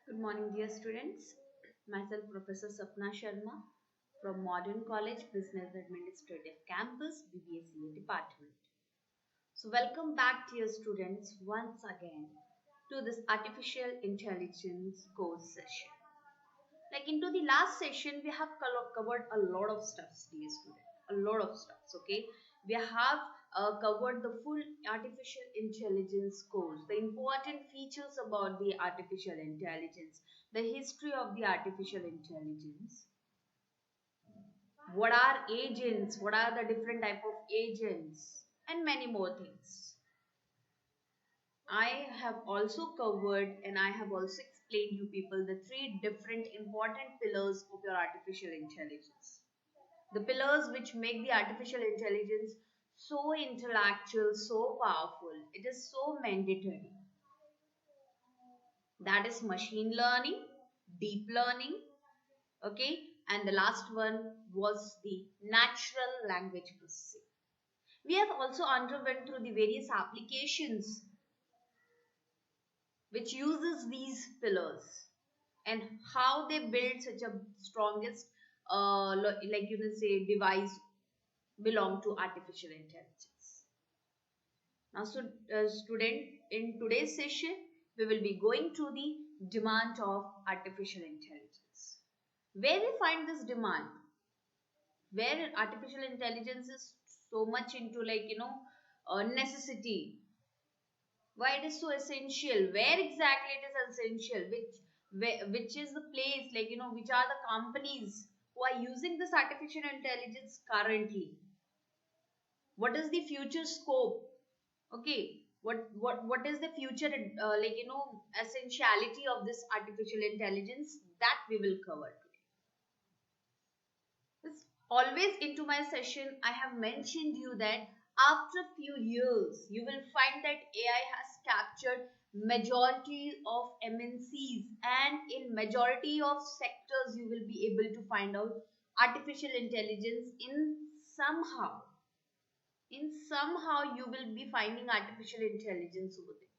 Good morning, dear students. Myself, Professor Sapna Sharma from Modern College Business Administrative Campus, BBSCA Department. So, welcome back, dear students, once again to this Artificial Intelligence course session. Like into the last session, we have covered a lot of stuffs, dear student. A lot of stuffs, okay? We have covered the full artificial intelligence course, the important features about the artificial intelligence, the history of the artificial intelligence, what are agents, what are the different type of agents, and many more things. I have also covered and I have also explained you people the three different important pillars of your artificial intelligence. The pillars which make the artificial intelligence so intellectual, so powerful. It is so mandatory. That is machine learning, deep learning, okay? And the last one was the natural language processing. We have also underwent through the various applications which uses these pillars and how they build such a strongest like you can say device belong to artificial intelligence. Now so student, in today's session we will be going to the demand of artificial intelligence. Where we find this demand, where artificial intelligence is so much into necessity, why it is so essential, where exactly it is essential, which is the place, which are the companies who are using this artificial intelligence currently, what is the future scope, okay, what is the future essentiality of this artificial intelligence, that we will cover today. This always into my session I have mentioned you that after a few years you will find that AI has captured majority of MNCs, and in majority of sectors you will be able to find out artificial intelligence in somehow you will be finding artificial intelligence over there.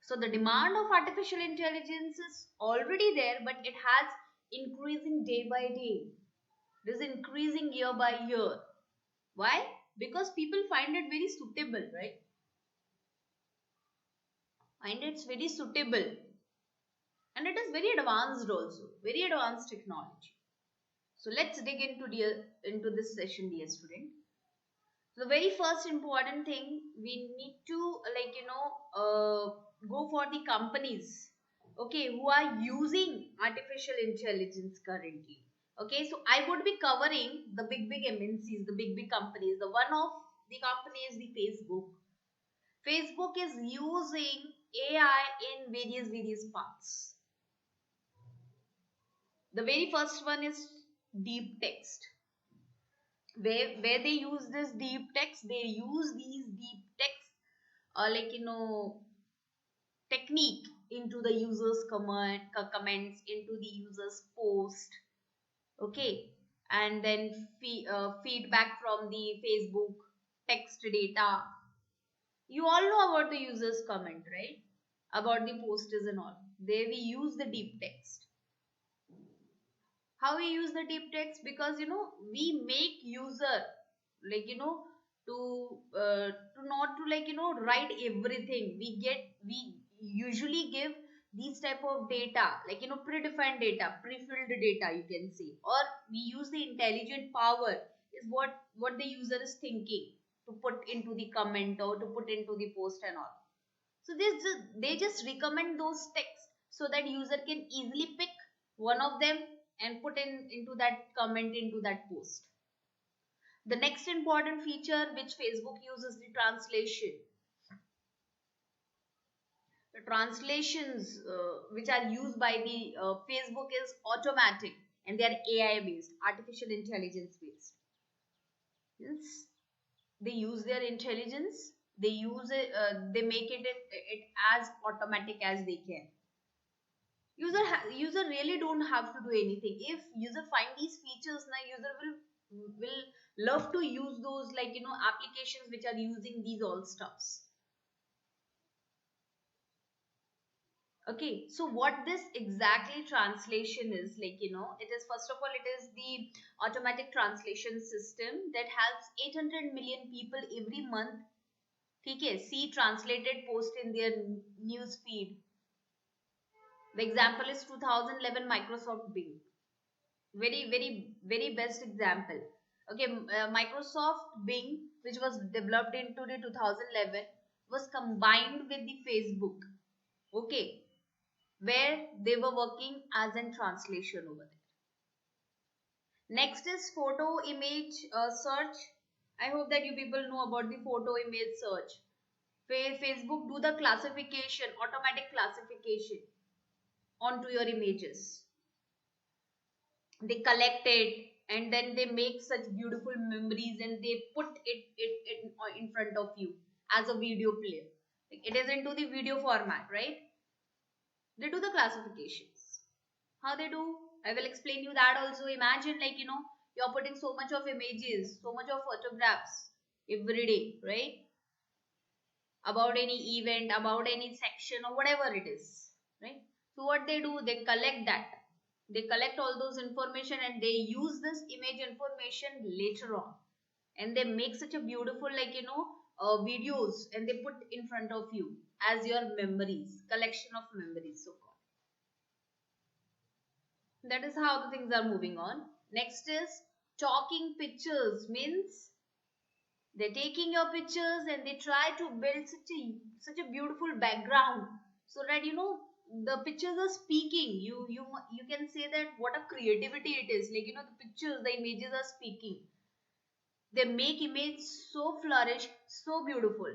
So the demand of artificial intelligence is already there, but it has increasing day by day. It is increasing year by year. Why? Because people find it very suitable, right? Find it's very suitable. And it is very advanced also. Very advanced technology. So let's dig into this session, dear student. The very first important thing we need to go for the companies, okay, who are using artificial intelligence currently. Okay, so I would be covering the big MNCs, the big companies. The one of the company is the Facebook. Facebook is using AI in various parts. The very first one is deep text. Where they use this deep text, they use these deep text technique into the users comments, into the users post, okay, and then feedback from the Facebook text data. You all know about the users comment, right? About the posters and all, there we use the deep text. How we use the deep text? Because we make user like to not to write everything. We usually give these type of data, predefined data, pre-filled data, you can say, or we use the intelligent power, is what the user is thinking to put into the comment or to put into the post and all. So they just recommend those texts so that user can easily pick one of them and put into that comment, into that post. The next important feature which Facebook uses, the translation. The translations which are used by the Facebook is automatic, and they are AI based, artificial intelligence based. Yes, they use their intelligence. They use it. They make it as automatic as they can. User really don't have to do anything. If user find these features, now user will love to use those applications which are using these all stuffs. Okay, so what this exactly translation is, like, it is, first of all, it is the automatic translation system that helps 800 million people every month, okay, see translated post in their news feed. The example is 2011 Microsoft Bing. Very, very, very best example. Okay, Microsoft Bing, which was developed into the 2011, was combined with the Facebook. Okay, where they were working as in translation over there. Next is photo image search. I hope that you people know about the photo image search. Facebook do the classification, automatic classification onto your images. They collect it and then they make such beautiful memories and they put it in front of you as a video player. Like, it is into the video format, right? They do the classifications. How they do? I will explain you that also. Imagine, like, you're putting so much of images, so much of photographs every day, right? About any event, about any section or whatever it is, right? So what they do, they collect that. They collect all those information and they use this image information later on. And they make such a beautiful, like, videos and they put in front of you as your memories, collection of memories, so called. That is how the things are moving on. Next is talking pictures, means they're taking your pictures and they try to build such a beautiful background so that the pictures are speaking. You can say that what a creativity it is. Like, the pictures, the images are speaking. They make image so flourish, so beautiful.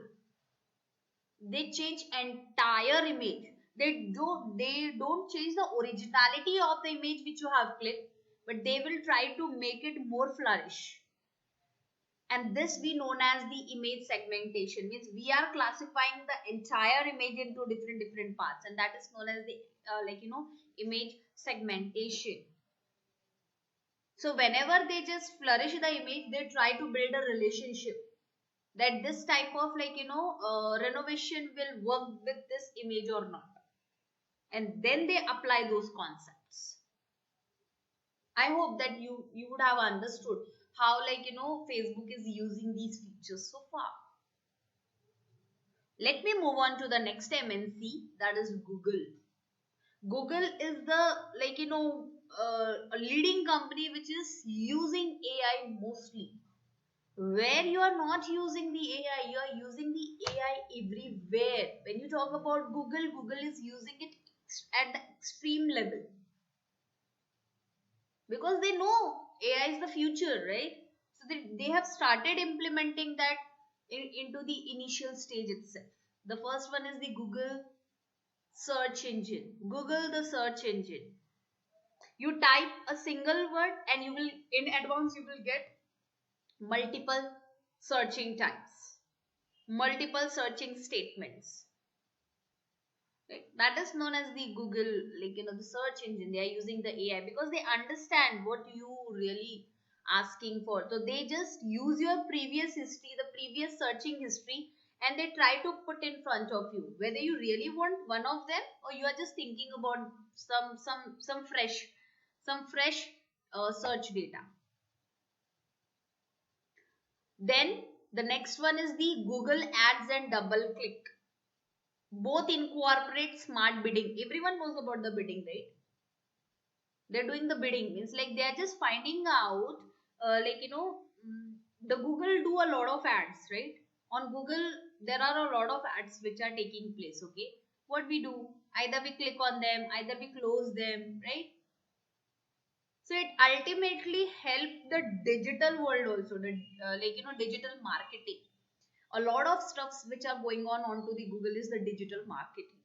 They change entire image. They don't change the originality of the image which you have clicked, but they will try to make it more flourish. And this we known as the image segmentation, means we are classifying the entire image into different parts, and that is known as the image segmentation. So whenever they just flourish the image, they try to build a relationship that this type of renovation will work with this image or not, and then they apply those concepts. I hope that you would have understood how, Facebook is using these features so far. Let me move on to the next MNC, that is Google. Google is the, a leading company which is using AI mostly. Where you are not using the AI, you are using the AI everywhere. When you talk about Google, Google is using it at the extreme level because they know AI is the future, right? So they have started implementing that into the initial stage itself. The first one is the Google search engine. Google the search engine. You type a single word and you will, in advance, you will get multiple searching types, multiple searching statements. Right? That is known as the Google, the search engine. They are using the AI because they understand what you really asking for. So they just use your previous history, the previous searching history, and they try to put in front of you whether you really want one of them or you are just thinking about some fresh search data. Then the next one is the Google Ads and double click. Both incorporate smart bidding. Everyone knows about the bidding, right? They're doing the bidding, means like they are just finding out, the Google do a lot of ads, right? On Google there are a lot of ads which are taking place. Okay, what we do, either we click on them, either we close them, right? So it ultimately help the digital world also, the digital marketing. A lot of stuffs which are going on onto the Google is the digital marketing.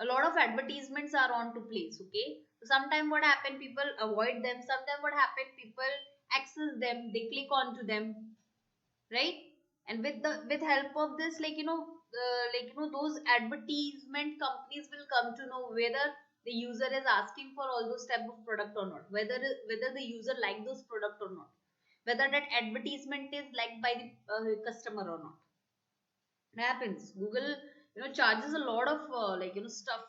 A lot of advertisements are on to place. Okay, so sometimes what happen, people avoid them. Sometimes what happen, people access them, they click onto them, right? And with help of this, those advertisement companies will come to know whether the user is asking for all those type of product or not, whether the user like those product or not, whether that advertisement is liked by the customer or not. It happens. Google charges a lot of stuff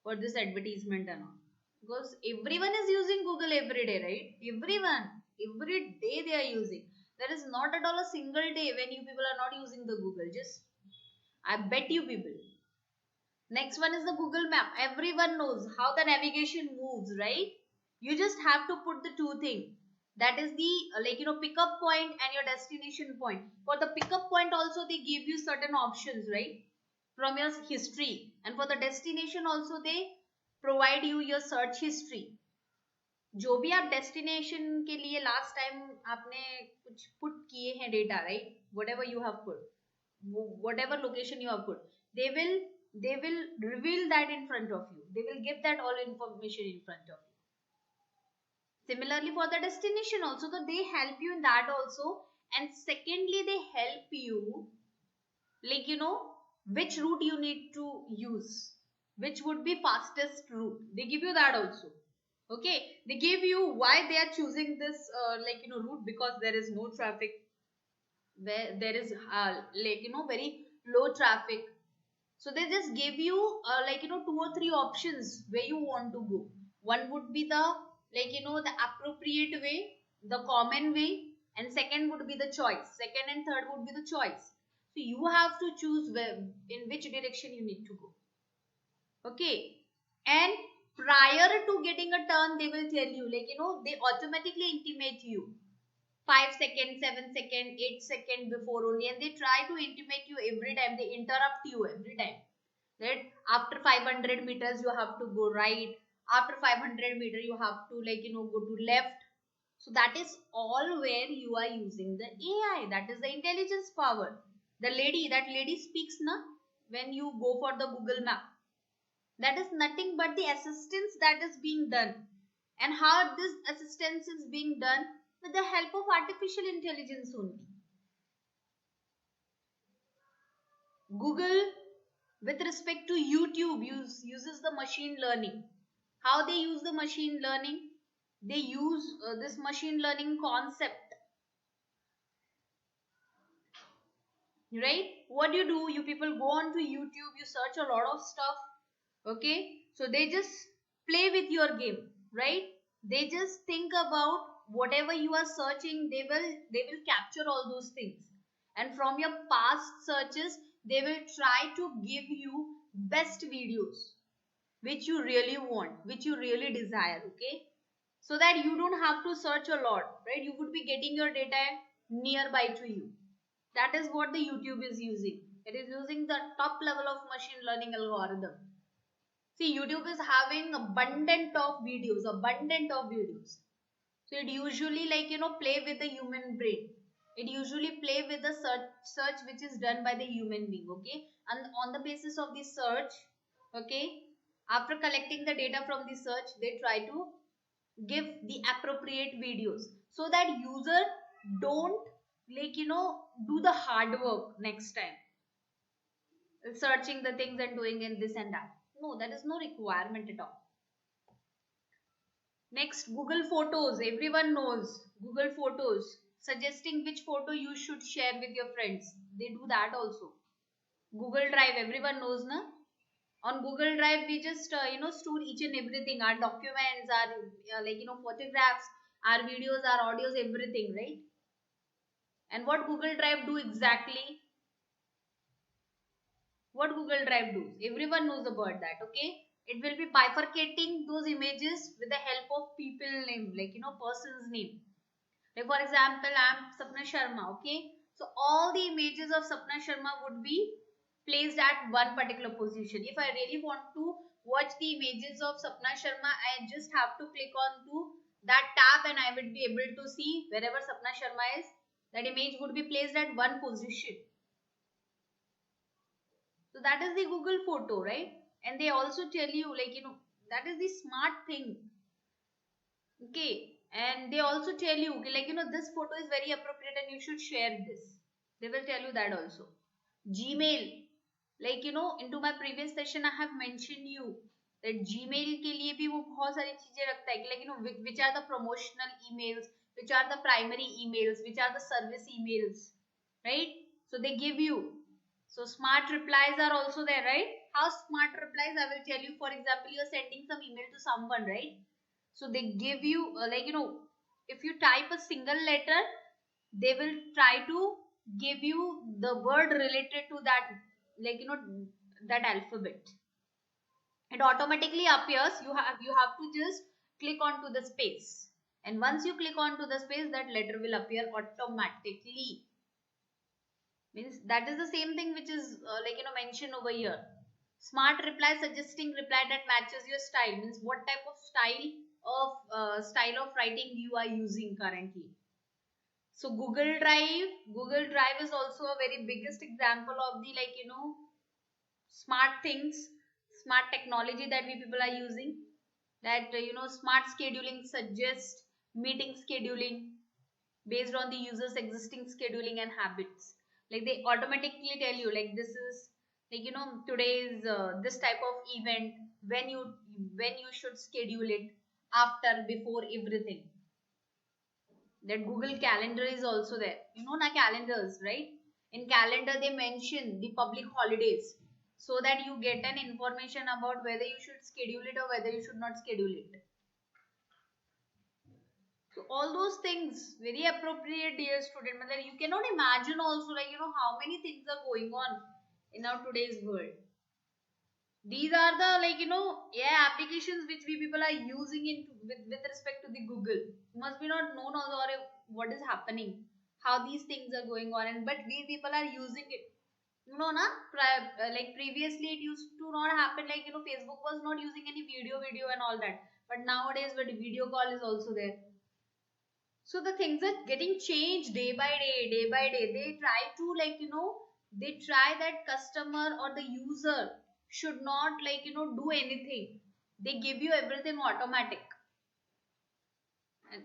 for this advertisement and all. Because everyone is using Google every day, right? Everyone, every day they are using. There is not at all a single day when you people are not using the Google. Just, I bet you people. Next one is the Google Map. Everyone knows how the navigation moves, right? You just have to put the two things. That is the pickup point and your destination point. For the pickup point also they give you certain options, right? From your history, and for the destination also they provide you your search history. जो भी आप destination के लिए last time आपने कुछ put किए हैं data, right? Whatever you have put, whatever location you have put, they will reveal that in front of you. They will give that all information in front of you. Similarly for the destination also, so they help you in that also. And secondly, they help you which route you need to use, which would be fastest route. They give you that also. Okay, they give you why they are choosing this route, because there is no traffic, where there is very low traffic. So they just give you 2 or 3 options where you want to go. One would be the the appropriate way, the common way, and second would be the choice. Second and third would be the choice. So you have to choose where, in which direction you need to go. Okay, and prior to getting a turn, they will tell you they automatically intimate you 5 seconds, 7 seconds, 8 seconds before only, and they try to intimate you every time. They interrupt you every time. That after 500 meters you have to go right. After 500 meters you have to go to left. So that is all where you are using the AI. That is the intelligence power. That lady speaks na when you go for the Google Map. That is nothing but the assistance that is being done. And how this assistance is being done? With the help of artificial intelligence only. Google, with respect to YouTube, uses the machine learning. How they use the machine learning? They use this machine learning concept. Right? What do? You people go on to YouTube, you search a lot of stuff. Okay? So they just play with your game, right? They just think about whatever you are searching, they will capture all those things. And from your past searches, they will try to give you best videos which you really want, which you really desire. Okay, so that you don't have to search a lot, right? You would be getting your data nearby to you. That is what the YouTube is using. It is using the top level of machine learning algorithm. See, YouTube is having abundant of videos. So it usually play with the human brain. It usually play with the search which is done by the human being. Okay, and on the basis of the search, okay, after collecting the data from the search, they try to give the appropriate videos so that user don't do the hard work next time, searching the things and doing in this and that. No, that is no requirement at all. Next, Google Photos. Everyone knows Google Photos, suggesting which photo you should share with your friends. They do that also. Google Drive, everyone knows, na? On Google Drive, we just store each and everything. Our documents, our photographs, our videos, our audios, everything, right? And what Google Drive do exactly? What Google Drive do? Everyone knows about that. Okay, it will be bifurcating those images with the help of people name, person's name. Like for example, I'm Sapna Sharma. Okay, so all the images of Sapna Sharma would be placed at one particular position. If I really want to watch the images of Sapna Sharma, I just have to click on to that tab and I would be able to see wherever Sapna Sharma is, that image would be placed at one position. So that is the Google Photo, right? And they also tell you that is the smart thing. Okay, and they also tell you this photo is very appropriate and you should share this. They will tell you that also. Gmail, into my previous session I have mentioned you that Gmail के लिए भी वो बहुत सारी चीजें रखता है कि which are the promotional emails, which are the primary emails, which are the service emails, right? So they give you. So smart replies are also there, right? How smart replies? I will tell you. For example, you are sending some email to someone, right? So they give you if you type a single letter, they will try to give you the word related to that, that alphabet. It automatically appears. You have to just click onto the space, and once you click onto the space, that letter will appear automatically. Means that is the same thing which is mentioned over here. Smart reply, suggesting reply that matches your style. Means what type of style of writing you are using currently. So Google Drive is also a very biggest example of the smart things, smart technology that we people are using. That smart scheduling suggests meeting scheduling based on the user's existing scheduling and habits. Like they automatically tell you, like this is today's this type of event, when you should schedule it, after, before, everything. That Google Calendar is also there. Na calendars, right? In calendar they mention the public holidays, so that you get an information about whether you should schedule it or whether you should not schedule it. So all those things very appropriate, dear student. Matlab you cannot imagine also, how many things are going on in our today's world. These are the AI applications which we people are using with respect to the Google. You must be not known also or what is happening, how these things are going on, and but we people are using it. Like previously it used to not happen. Facebook was not using any video and all that. But nowadays, the video call is also there. So the things are getting changed day by day, day by day. They try to they try that customer or the user should not do anything. They give you everything automatic, and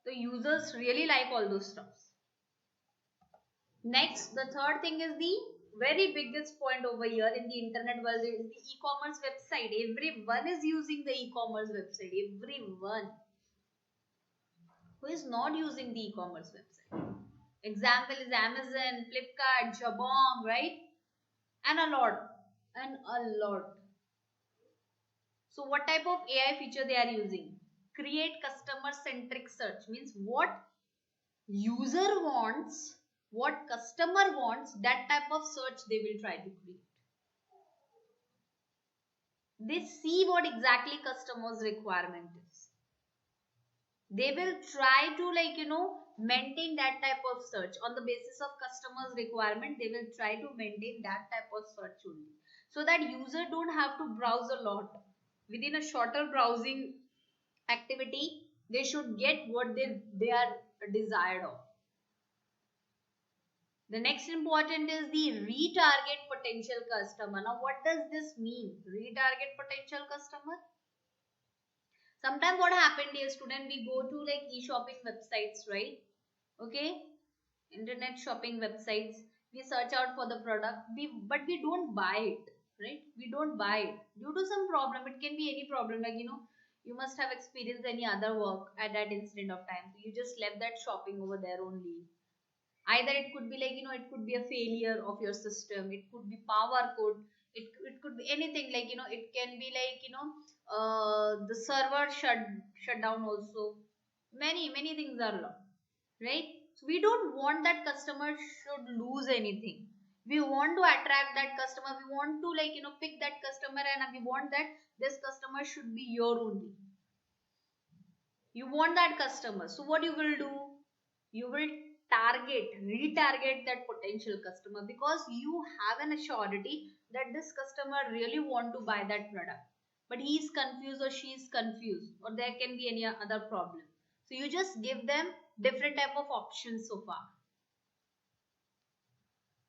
the users really like all those stuffs. Next, the third thing is the very biggest point over here in the internet world is the e-commerce website. Everyone is using the e-commerce website. Everyone. Who is not using the e-commerce website? Example is Amazon, Flipkart, Jabong, right? And a lot. And a lot. So what type of AI feature they are using? Create customer centric search. Means what user wants, what customer wants, that type of search they will try to create. They see what exactly customers requirement is. They will try to maintain that type of search on the basis of customers requirement. They will try to maintain that type of search only, so that user don't have to browse a lot. Within a shorter browsing activity, they should get what they are desired of. The next important is the retarget potential customer. Now what does this mean, retarget potential customer? Sometimes what happened, dear student, we go to e-shopping websites, right? Okay, internet shopping websites. We search out for the product, but we don't buy it, right? We don't buy it due to some problem. It can be any problem, you must have experienced any other work at that instant of time. So you just left that shopping over there only. Either it could be it could be a failure of your system. It could be power cut. It could be anything, it can be the server shut down also. Many things are lost, right? So we don't want that customer should lose anything. We want to attract that customer. We want to pick that customer, and we want that this customer should be your only. You want that customer. So what you will do? You will retarget that potential customer, because you have an assurity that this customer really want to buy that product, but he is confused or she is confused, or there can be any other problem. So you just give them different type of options so far,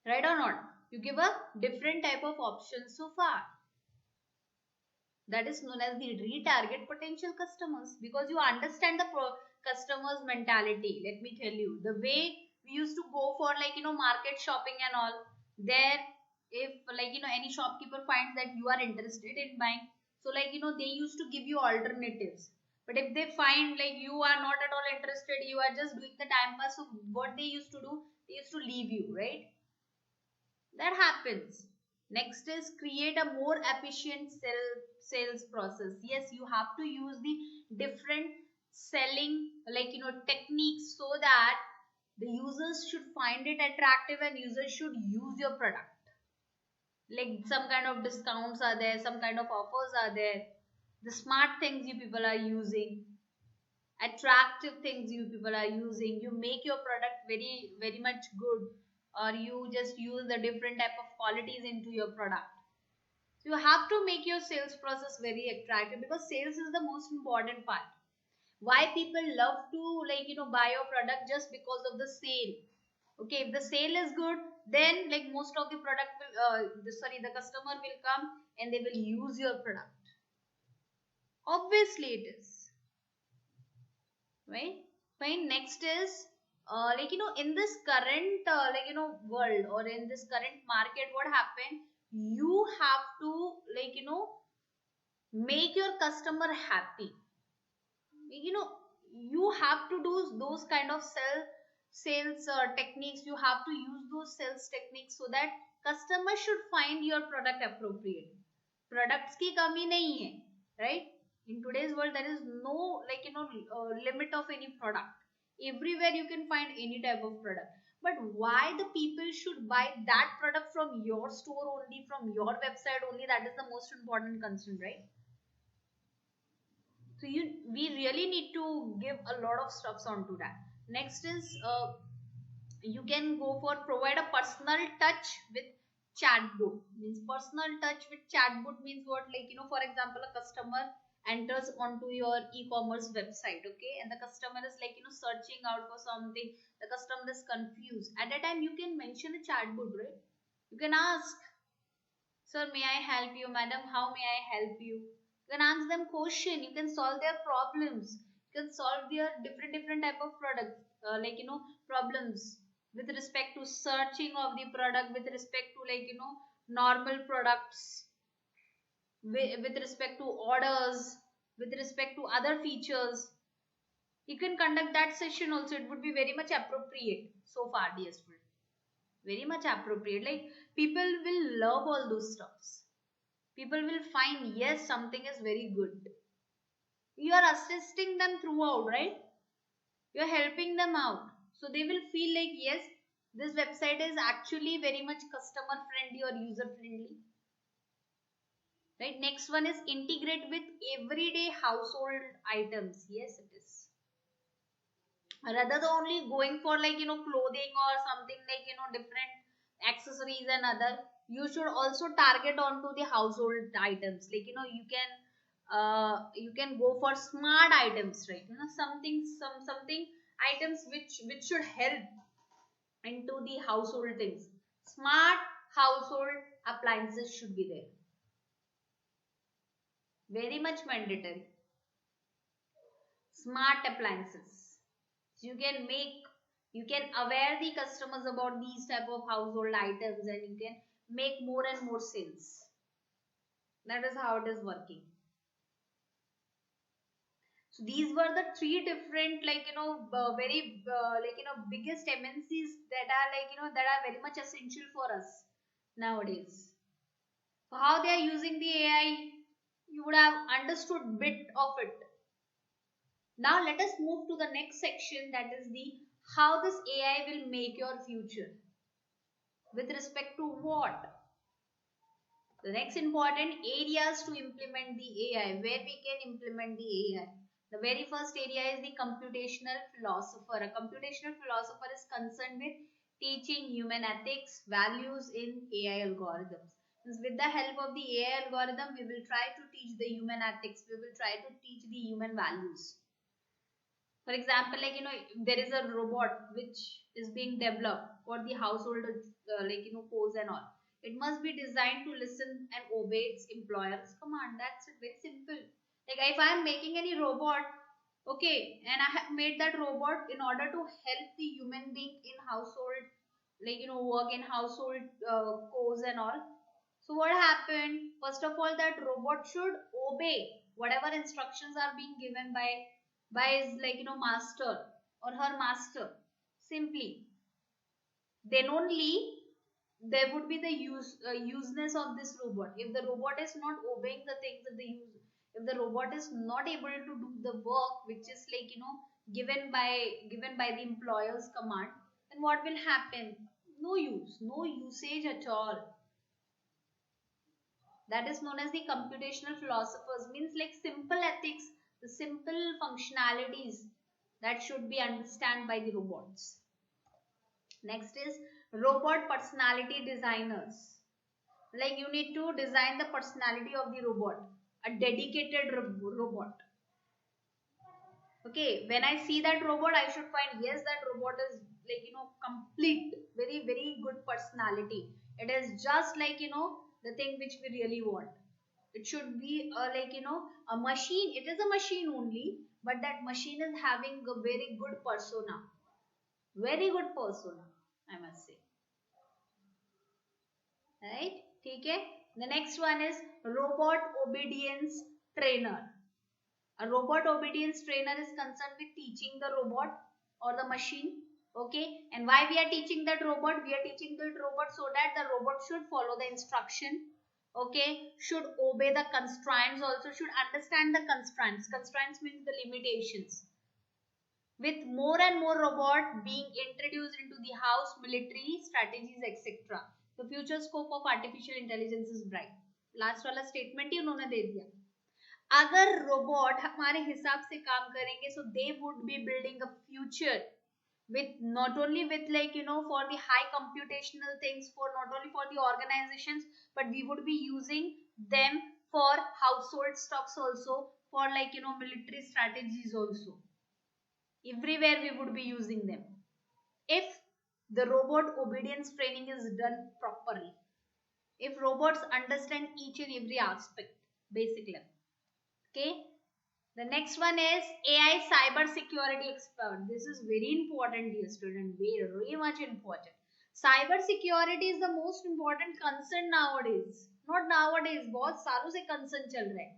right or not? You give a different type of options so far. That is known as the retarget potential customers, because you understand the customer's mentality. Let me tell you, the way we used to go for market shopping and all, there, if any shopkeeper finds that you are interested in buying, so they used to give you alternatives. But if they find you are not at all interested, you are just doing the time pass, so what they used to do, they used to leave you, right? That happens. Next is create a more efficient sales process. Yes, you have to use the different selling techniques so that the users should find it attractive and users should use your product. Like some kind of discounts are there, some kind of offers are there, the smart things you people are using, attractive things you people are using, you make your product very much good, or you just use the different type of qualities into your product. So you have to make your sales process very attractive, because sales is the most important part. Why people love to buy your product? Just because of the sale. Okay, if the sale is good, then like most of the product will the customer will come and they will use your product. Obviously it is, right? Fine. Next is in this current world, or in this current market, what happened? You have to make your customer happy. you know you have to do those kind of sales techniques. You have to use those sales techniques so that customer should find your product appropriate. Products की कमी नहीं है, right? In today's world there is no limit of any product. Everywhere you can find any type of product. But why the people should buy that product from your store only, from your website only? That is the most important concern, right? So we really need to give a lot of stuffs onto that. Next is you can go for provide a personal touch with chatbot. Means personal touch with chatbot means what? For example, a customer enters onto your e-commerce website, okay, and the customer is searching out for something. The customer is confused. At that time you can mention a chatbot, right? You can ask, sir, may I help you? Madam, how may I help you? You can ask them question. You can solve their problems. You can solve their different type of products, problems with respect to searching of the product, with respect to normal products, with respect to orders, with respect to other features. You can conduct that session also. It would be very much appropriate. So far, dear student, very much appropriate. Like people will love all those stuffs. People will find, yes, something is very good. You are assisting them throughout, right? You are helping them out, so they will feel like, yes, this website is actually very much customer friendly or user friendly, right? Next one is integrate with everyday household items. Yes, it is. Rather than only going for clothing or something different accessories and other, you should also target onto the household items. You can go for smart items, right? Something items which should help into the household things. Smart household appliances should be there, very much mandatory. Smart appliances. So you can aware the customers about these type of household items, and you can make more and more sales. That is how it is working. So these were the three different very biggest MNCs that are that are very much essential for us nowadays. So how they are using the AI, you would have understood bit of it. Now let us move to the next section, that is the how this AI will make your future. With respect to what? The next important areas to implement the AI, where we can implement the AI. The very first area is the computational philosopher. A computational philosopher is concerned with teaching human ethics, values in AI algorithms. With the help of the AI algorithm, we will try to teach the human ethics, we will try to teach the human values. For example, there is a robot which is being developed for the household chores and all. It must be designed to listen and obey its employer's command. That's it, very simple. Like if I am making any robot, okay, and I have made that robot in order to help the human being in household, work in household chores and all. So what happened? First of all, that robot should obey whatever instructions are being given by his master or her master. Simply, then only there would be the useness of this robot. If the robot is not obeying the things that the use, if the robot is not able to do the work which is like given by the employer's command, then what will happen? No use, no usage at all. That is known as the computational philosophers, means like simple ethics, the simple functionalities that should be understood by the robots. Next is robot personality designers. Like you need to design the personality of the robot, a dedicated robot. Okay, when I see that robot, I should find yes, that robot is complete, very very good personality. It is just the thing which we really want. It should be a machine. It is a machine only, but that machine is having a very good persona, very good persona, I must say. Right? Okay. The next one is robot obedience trainer. A robot obedience trainer is concerned with teaching the robot or the machine. Okay. And why we are teaching that robot? We are teaching that robot so that the robot should follow the instruction. Okay. Should obey the constraints, also should understand the constraints. Constraints means the limitations. With more and more robots being introduced into the house, military strategies, etc., the future scope of artificial intelligence is bright. Last वाला statement ही उन्होंने दे दिया. अगर robot हमारे हिसाब से काम करेंगे, so they would be building a future with not only with for the high computational things, for not only for the organizations, but we would be using them for household stuffs also, for military strategies also. Everywhere we would be using them if the robot obedience training is done properly, if robots understand each and every aspect basically. Okay, the next one is AI cyber security expert. This is very important, dear student, very, very much important. Cyber security is the most important concern nowadays, not nowadays, बहुत सालों से concern चल रहा है.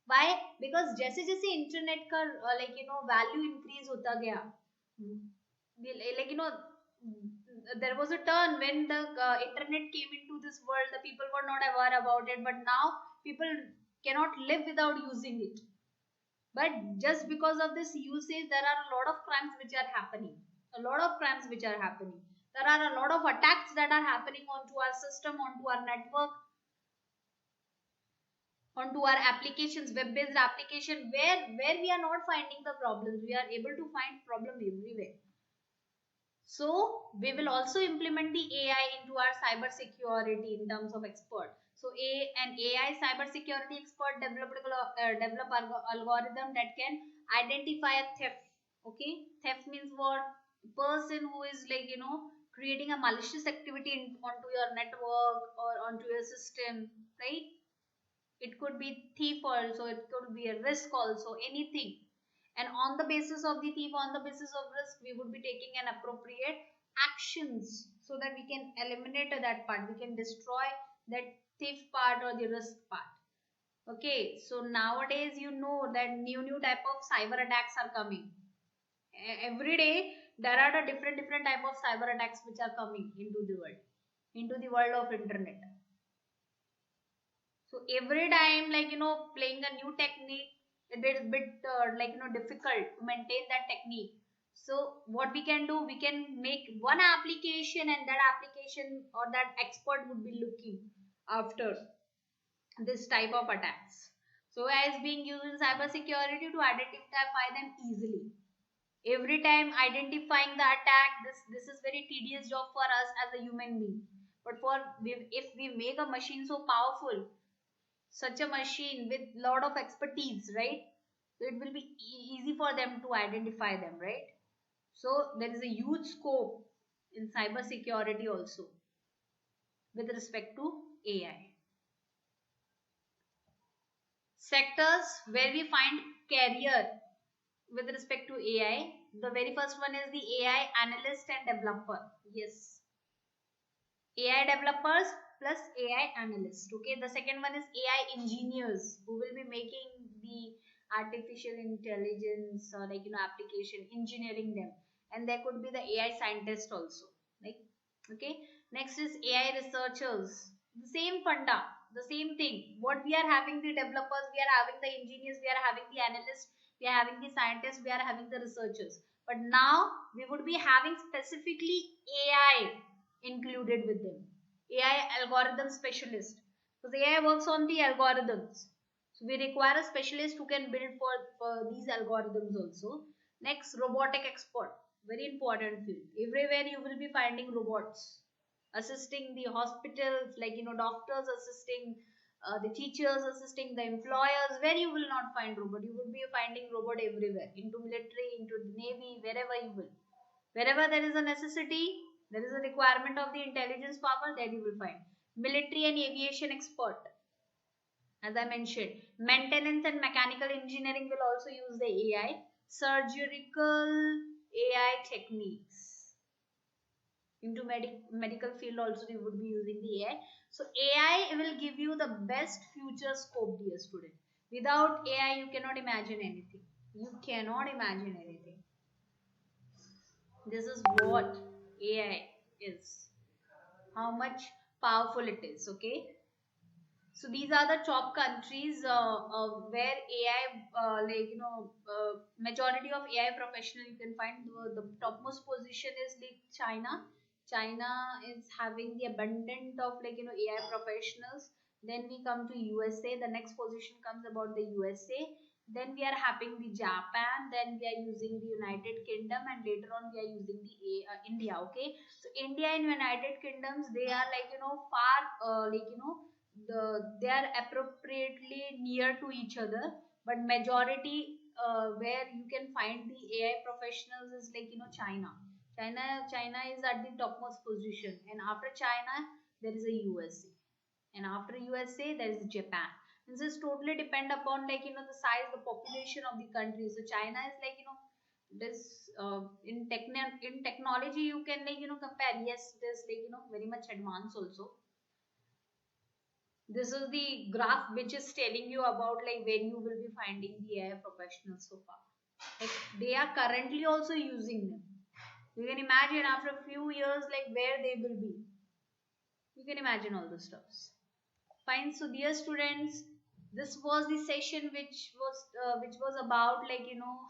Why? Because जैसे जैसे internet का value increase होता गया, there was a turn when the internet came into this world, the people were not aware about it, but now people cannot live without using it. But just because of this usage, there are a lot of crimes which are happening, a lot of crimes which are happening. There are a lot of attacks that are happening onto our system, onto our network, onto our applications, web-based application, where we are not finding the problems, we are able to find problem everywhere. So we will also implement the AI into our cyber security in terms of expert. So an AI cyber security expert develop algorithm that can identify a theft. Okay, theft means what? Person who is creating a malicious activity onto your network or onto your system, right? It could be thief also, it could be a risk also, anything. And on the basis of the thief, on the basis of risk, we would be taking an appropriate actions so that we can eliminate that part, we can destroy that thief part or the risk part. Okay, so nowadays you know that new type of cyber attacks are coming. Every day there are the different type of cyber attacks which are coming into the world of internet. So every time playing a new technique, it is a bit difficult to maintain that technique. So what we can do, we can make one application, and that application or that expert would be looking after this type of attacks. So as being used in cyber security to identify them easily. Every time identifying the attack, this is very tedious job for us as a human being. But if we make a machine so powerful, such a machine with lot of expertise, right? So it will be easy for them to identify them, right? So there is a huge scope in cyber security also with respect to AI. Sectors where we find career with respect to AI. The very first one is the AI analyst and developer. Yes, AI developers plus AI analyst. Okay, the second one is AI engineers who will be making the artificial intelligence or application, engineering them. And there could be the AI scientist also. Like, okay, Next is AI researchers. The same funda, the same thing. What we are having the developers, we are having the engineers, we are having the analysts, we are having the scientists, we are having the researchers. But now we would be having specifically AI included with them. AI algorithm specialist. Because AI works on the algorithms. So we require a specialist who can build for these algorithms also. Next, robotic expert. Very important field. Everywhere you will be finding robots assisting the hospitals, like doctors assisting the teachers, assisting the employers. Where you will not find robot, you will be finding robot everywhere, into military, into the navy, wherever you will. Wherever there is a necessity, there is a requirement of the intelligence power, that you will find. Military and aviation expert, as I mentioned. Maintenance and mechanical engineering will also use the AI. Surgical AI techniques. Into medical field also we would be using the AI. So AI will give you the best future scope, dear student. Without AI, you cannot imagine anything. You cannot imagine anything. This is what AI is. How much powerful it is. Okay. So these are the top countries where AI, majority of AI professional you can find. The topmost position is like China. China is having the abundant of AI professionals. Then we come to USA. The next position comes about the USA. Then we are having the Japan. Then we are using the United Kingdom, and later on we are using the India. Okay, so India and United Kingdoms, they are far they are appropriately near to each other, but majority where you can find the AI professionals is China. China is at the topmost position, and after China there is a USA, and after USA there is Japan. This is totally depend upon the size, the population of the country. So China is this in technology you can compare. Yes, it is very much advanced also. This is the graph which is telling you about where you will be finding the AI professionals so far. Like they are currently also using them. You can imagine after a few years where they will be. You can imagine all the stuffs. Fine. So dear students, this was the session which was about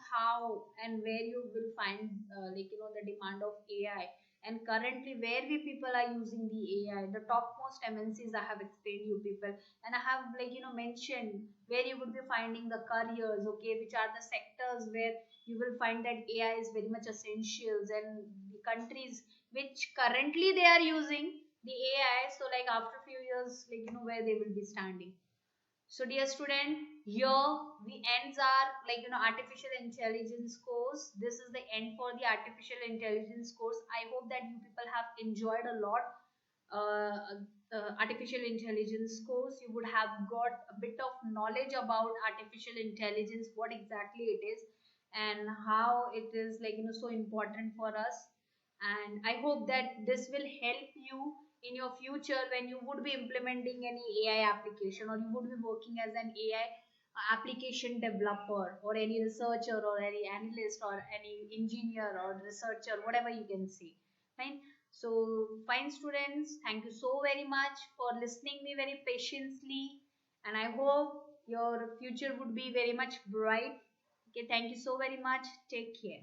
how and where you will find the demand of AI, and currently where we people are using the AI. The topmost MNCs I have explained you people, and I have mentioned where you would be finding the careers. Okay, which are the sectors where you will find that AI is very much essentials, and the countries which currently they are using the AI. So after few years, where they will be standing. So dear student, here we ends our artificial intelligence course. This is the end for the artificial intelligence course. I hope that you people have enjoyed a lot. Artificial intelligence course, you would have got a bit of knowledge about artificial intelligence, what exactly it is, and how it is so important for us. And I hope that this will help you in your future when you would be implementing any AI application, or you would be working as an AI application developer, or any researcher, or any analyst, or any engineer or researcher, whatever you can say. Fine. So fine students, thank you so very much for listening me very patiently, and I hope your future would be very much bright. Okay, thank you so very much. Take care.